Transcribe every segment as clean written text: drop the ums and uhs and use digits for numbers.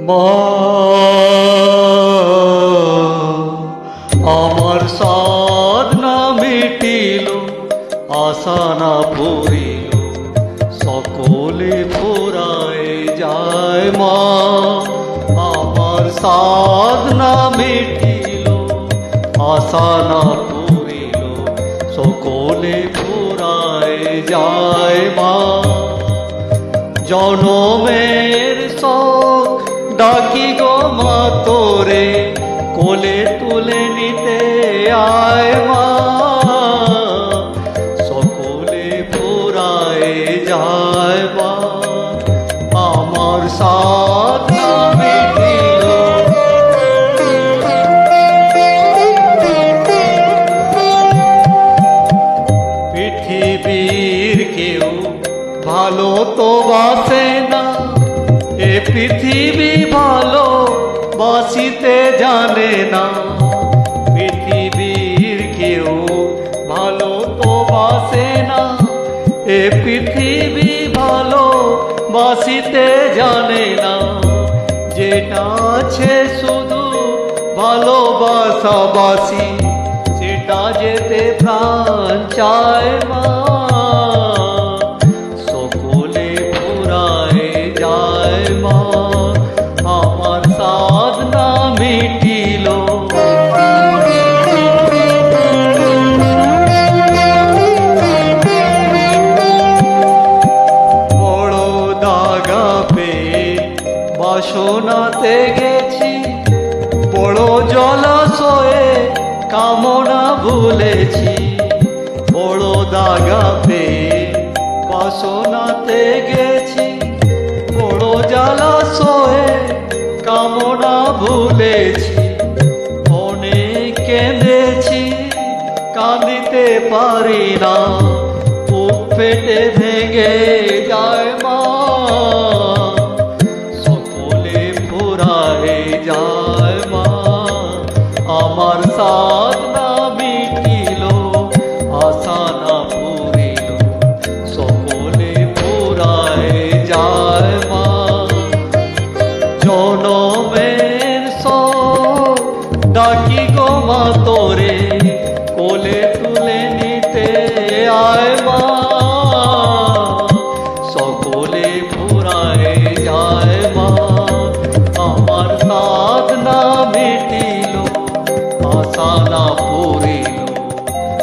মা আমার সাধ না মিটিল, আশা না পূরিল, সকলে ফুরায় যায়। মা আমার সাধ না মিটিল, আশা না পূরিল, সকলে ফুরায় যায়। মা জনমের শোক ডাকি গো মা তোরে, কোলে তুলে নিতে আয়। মা সকলে ফুরায় যায়। মা আমার সাধ না মিটিল, পৃথিবীর কেউ ভালো তো বাসে না, এ পৃথিবী ভালো বাসিতে জানে না। পৃথিবীর কেউ ভালো তো বাসে না, এ পৃথিবী ভালো বাসিতে জানে না। যেটা আছে শুধু ভালোবাসাবাসি, সেটা যেতে প্রাণ চায়। মা সকলে ফুরায় যায়। মা আমার সাধ না মিটিল, বড় দাগা পেয়ে বাসনাতে গেছি, বড় জলাশয়ে কামনা ভুলেছি। বড় দাগা পেয়ে বাসনাতে গেছি, বড় জলাশয়ে কামনা ভুলেছি। অনেক কেঁদেছি, কাঁদিতে পারি না, বুক ফেটে ভেঙে যায়। মা সকলে ফুরায় যায়। মা আমার সাধ না মিটিল, আশা না পূরিল, সকলে ফুরায় যায়। মা জনমের শোক ডাকি গো মা তোরে, কোলে তুলে নিতে আয়। মা সকলে ফুরায় যায়। মা আমার সাধ না মিটিল, আশা না পূরিল,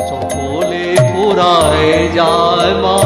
সকলে ফুরায় যায়। মা